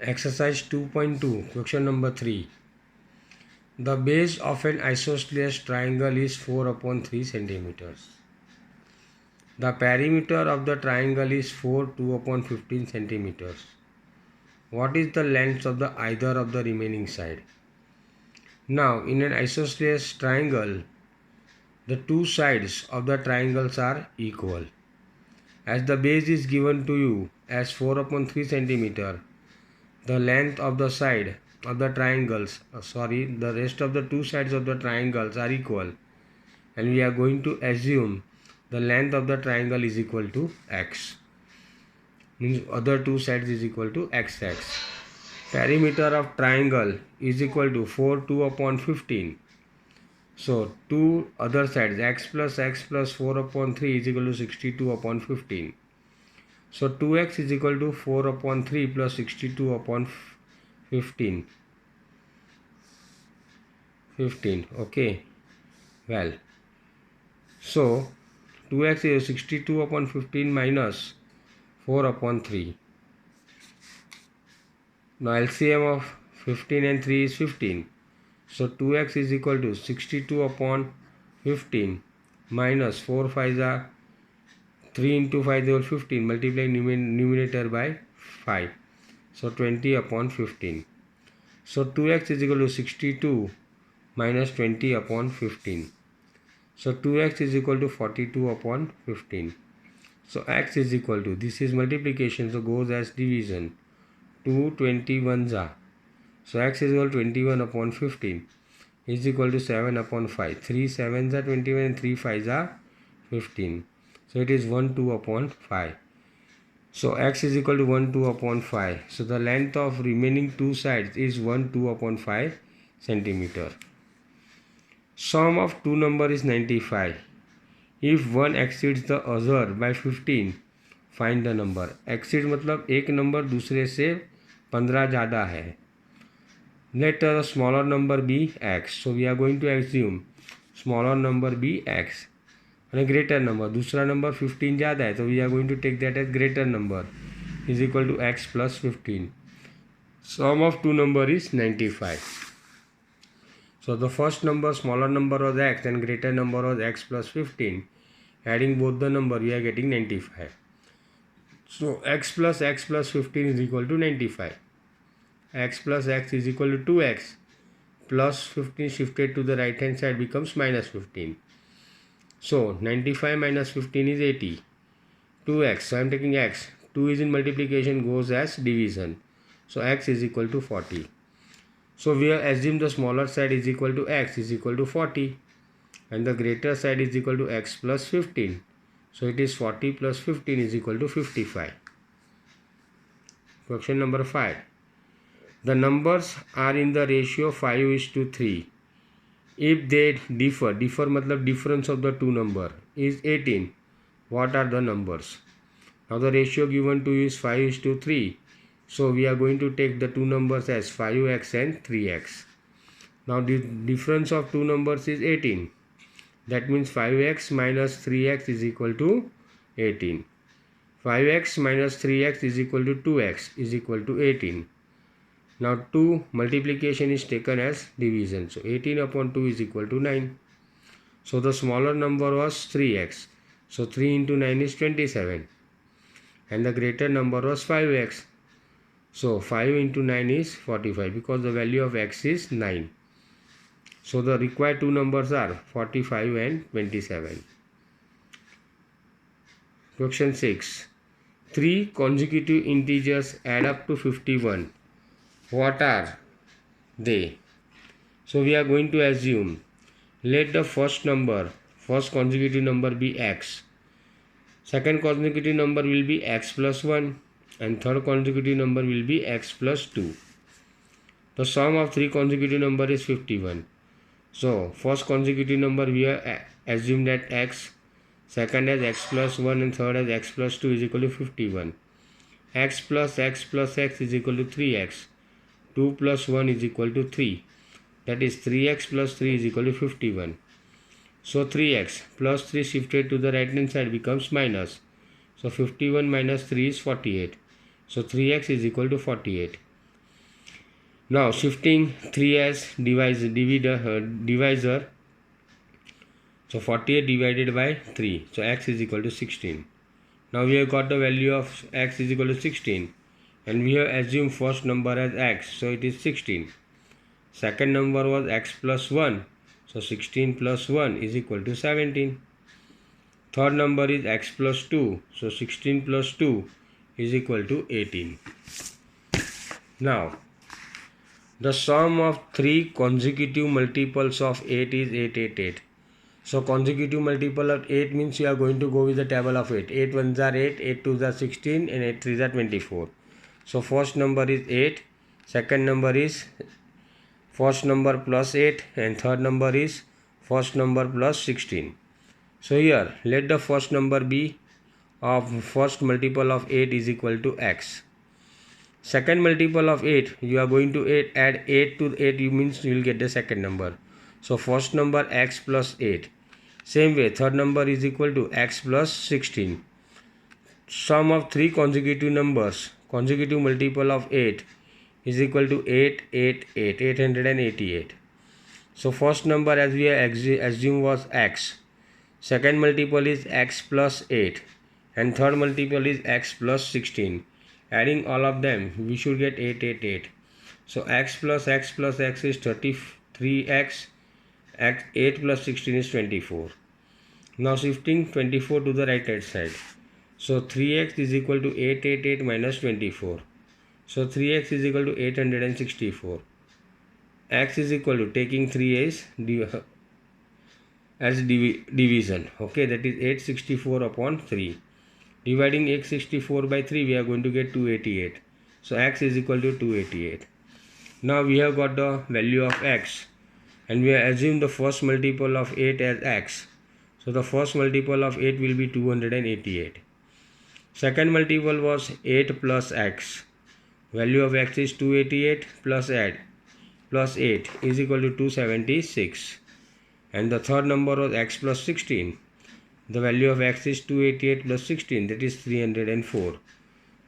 Exercise 2.2, question number 3. The base of an isosceles triangle is 4 upon 3 centimeters. The perimeter of the triangle is 4 2 upon 15 centimeters. What is the length of the either of the remaining side? Now, in an isosceles triangle, the two sides of the triangles are equal. As the base is given to you as 4 upon 3 centimeter, the length of the side of the triangles, the rest of the two sides of the triangles are equal, and we are going to assume the length of the triangle is equal to x, means other two sides is equal to xx. Perimeter of triangle is equal to 4 2 upon 15. So two other sides, x plus 4 upon 3 is equal to 62 upon 15. So 2x is equal to 4 upon 3 plus 62 upon 15. Okay. Well, so 2x is 62 upon 15 minus 4 upon 3. Now LCM of 15 and 3 is 15. So 2x is equal to 62 upon 15 minus 4 5 are 3 into 5 they will 15, multiply numerator by 5. So 20 upon 15. So 2x is equal to 62 minus 20 upon 15. So 2x is equal to 42 upon 15. So x is equal to, this is multiplication, so goes as division. 2 21s are. So x is equal to 21 upon 15 is equal to 7 upon 5. 3 7s are 21 and 3 5s are 15. So it is 1 2 upon 5. So x is equal to 1 2 upon 5. So the length of remaining two sides is 1 2 upon 5 centimeter. Sum of two number is 95. If one exceeds the other by 15, find the number. Exceed मतलब एक number दूसरे से 15 ज़्यादा है. Let the smaller number be x. So we are going to assume smaller number be x. And a greater number, दूसरा number 15 ज़्यादा है, तो we are going to take that as greater number is equal to x plus 15. Sum of two number is 95. So the first number, smaller number was x and greater number was x plus 15. Adding both the number, we are getting 95. So x plus 15 is equal to 95. X plus x is equal to 2x plus 15 shifted to the right hand side becomes minus 15. So 95 minus 15 is 80. 2x, so I am taking x. 2 is in multiplication, goes as division. So x is equal to 40. So we assume the smaller side is equal to x is equal to 40 and the greater side is equal to x plus 15. So it is 40 plus 15 is equal to 55. Question number 5. The numbers are in the ratio 5:3. If they differ मतलब difference of the two number is 18. What are the numbers? Now the ratio given to you is 5:3. So we are going to take the two numbers as 5x and 3x. Now the difference of two numbers is 18. That means 5x minus 3x is equal to 18. 5x minus 3x is equal to 2x is equal to 18. Now 2 multiplication is taken as division. So 18 upon 2 is equal to 9. So the smaller number was 3x. So 3 into 9 is 27. And the greater number was 5x. So 5 into 9 is 45 because the value of x is 9. So the required two numbers are 45 and 27. Question 6. Three consecutive integers add up to 51. What are they? So we are going to assume, let the first consecutive number be x. Second consecutive number will be x plus 1 and third consecutive number will be x plus 2. The sum of three consecutive number is 51. So first consecutive number we are assumed that x, second as x plus 1 and third as x plus 2 is equal to 51. X plus x is equal to 3x. 2 plus 1 is equal to 3. That is 3x plus 3 is equal to 51. So 3x plus 3 shifted to the right hand side becomes minus. So 51 minus 3 is 48. So 3x is equal to 48. Now shifting 3 as divisor, so 48 divided by 3, so x is equal to 16. Now we have got the value of x is equal to 16, and we have assumed first number as x, so it is 16. Second number was x plus 1, so 16 plus 1 is equal to 17. Third number is x plus 2, so 16 plus 2 is equal to 18. Now the sum of 3 consecutive multiples of 8 is 888. So consecutive multiple of 8 means you are going to go with the table of 8. 8 ones are 8, 8 twos are 16, and 8 threes are 24. So first number is 8, second number is first number plus 8, and third number is first number plus 16. So here let the first number be of first multiple of 8 is equal to x. Second multiple of 8, you are going to add 8 to 8, you means you will get the second number. So first number x plus 8. Same way third number is equal to x plus 16. Sum of 3 consecutive numbers, consecutive multiple of 8 is equal to 888. So first number as we assume was x. Second multiple is x plus 8, and third multiple is x plus 16. Adding all of them, we should get 888. So x plus x is 33x, 8 plus 16 is 24. Now shifting 24 to the right hand side. So 3x is equal to 888 minus 24. So 3x is equal to 864. X is equal to, taking 3 as division. Okay, that is 864 upon 3. Dividing 864 by 3, we are going to get 288. So x is equal to 288. Now we have got the value of x, and we have assumed the first multiple of 8 as x. So the first multiple of 8 will be 288. Second multiple was 8 plus x. Value of x is 288 plus 8 is equal to 276. And the third number was x plus 16. The value of x is 288 plus 16, that is 304.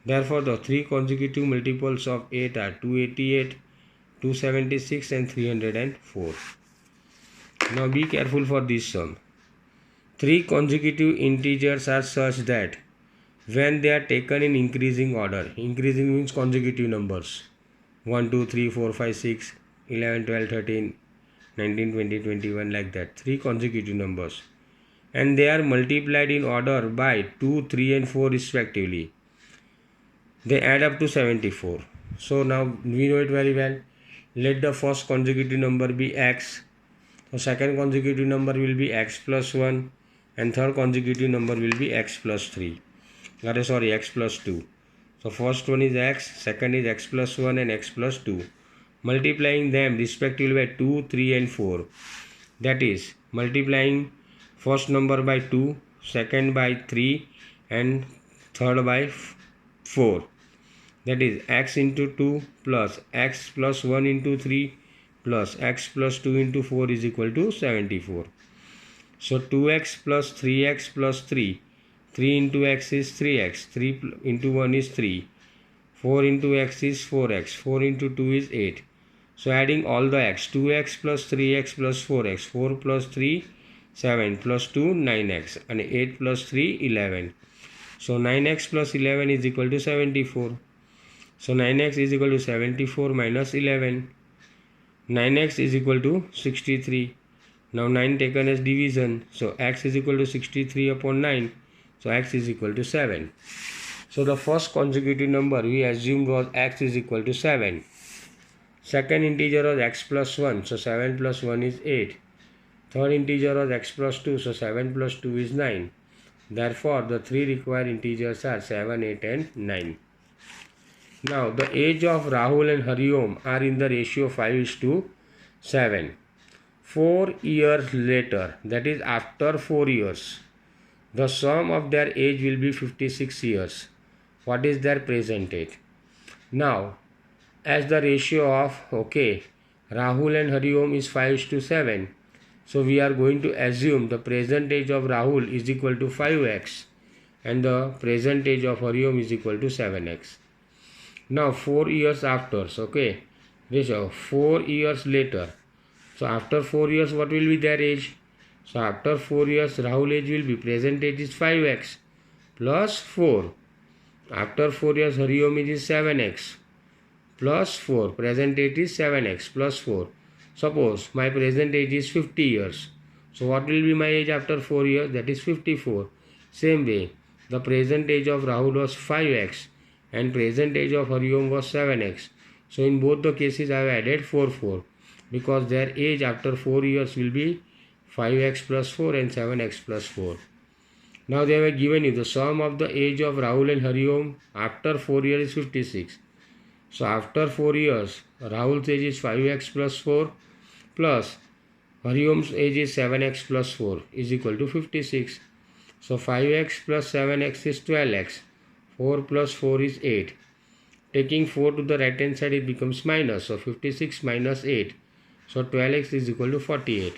Therefore, the 3 consecutive multiples of 8 are 288, 276 and 304. Now be careful for this sum. 3 consecutive integers are such that when they are taken in increasing order, increasing means consecutive numbers, 1, 2, 3, 4, 5, 6, 11, 12, 13, 19, 20, 21, like that, 3 consecutive numbers, and they are multiplied in order by 2, 3 and 4 respectively, they add up to 74. So now we know it very well. Let the first consecutive number be x, so second consecutive number will be x plus 1, and third consecutive number will be x plus 3. X plus 2. So first one is x, second is x plus 1 and x plus 2. Multiplying them respectively by 2, 3 and 4. That is multiplying first number by 2, second by 3 and third by 4. That is x into 2 plus x plus 1 into 3 plus x plus 2 into 4 is equal to 74. So 2x plus 3x plus 3. 3 into x is 3x. 3 into 1 is 3. 4 into x is 4x. 4 into 2 is 8. So adding all the x, 2x plus 3x plus 4x. 4 plus 3, 7 plus 2, 9x. And 8 plus 3, 11. So 9x plus 11 is equal to 74. So 9x is equal to 74 minus 11. 9x is equal to 63. Now 9 taken as division. So x is equal to 63 upon 9. So x is equal to 7. So the first consecutive number we assumed was x is equal to 7. Second integer was x plus 1. So 7 plus 1 is 8. Third integer was x plus 2. So 7 plus 2 is 9. Therefore, the 3 required integers are 7, 8 and 9. Now, the age of Rahul and Hariom are in the ratio 5:7. 4 years later, that is after 4 years, the sum of their age will be 56 years. What is their present age? Now, as the ratio of Rahul and Hariom is 5:7, so we are going to assume the present age of Rahul is equal to 5x and the present age of Hariom is equal to 7x. Now 4 years after, this 4 years later. So after 4 years, what will be their age? So after 4 years, Rahul age will be, present age is 5x plus 4. After 4 years, Hariom age is 7x plus 4. Present age is 7x plus 4. Suppose my present age is 50 years. So what will be my age after 4 years? That is 54. Same way, the present age of Rahul was 5x and present age of Hariom was 7x. So in both the cases I have added 4 because their age after 4 years will be 5x plus 4 and 7x plus 4. Now they have given you the sum of the age of Rahul and Hariom after 4 years is 56. So after 4 years, Rahul's age is 5x plus 4 plus Hariom's age is 7x plus 4 is equal to 56. So 5x plus 7x is 12x. 4 plus 4 is 8. Taking 4 to the right hand side, it becomes minus. So 56 minus 8. So 12x is equal to 48.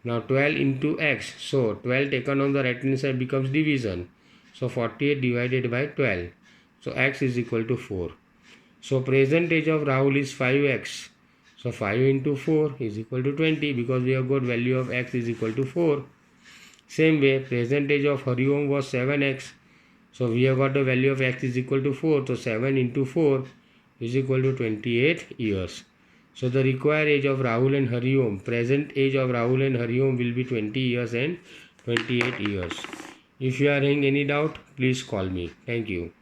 Now 12 into x. So 12 taken on the right hand side becomes division. So 48 divided by 12. So x is equal to 4. So present age of Rahul is 5x. So 5 into 4 is equal to 20 because we have got value of x is equal to 4. Same way, present age of Hariom was 7x. So we have got the value of x is equal to 4. So 7 into 4 is equal to 28 years. So the required age of Rahul and Hariom, present age of Rahul and Hariom will be 20 years and 28 years. If you are having any doubt, please call me. Thank you.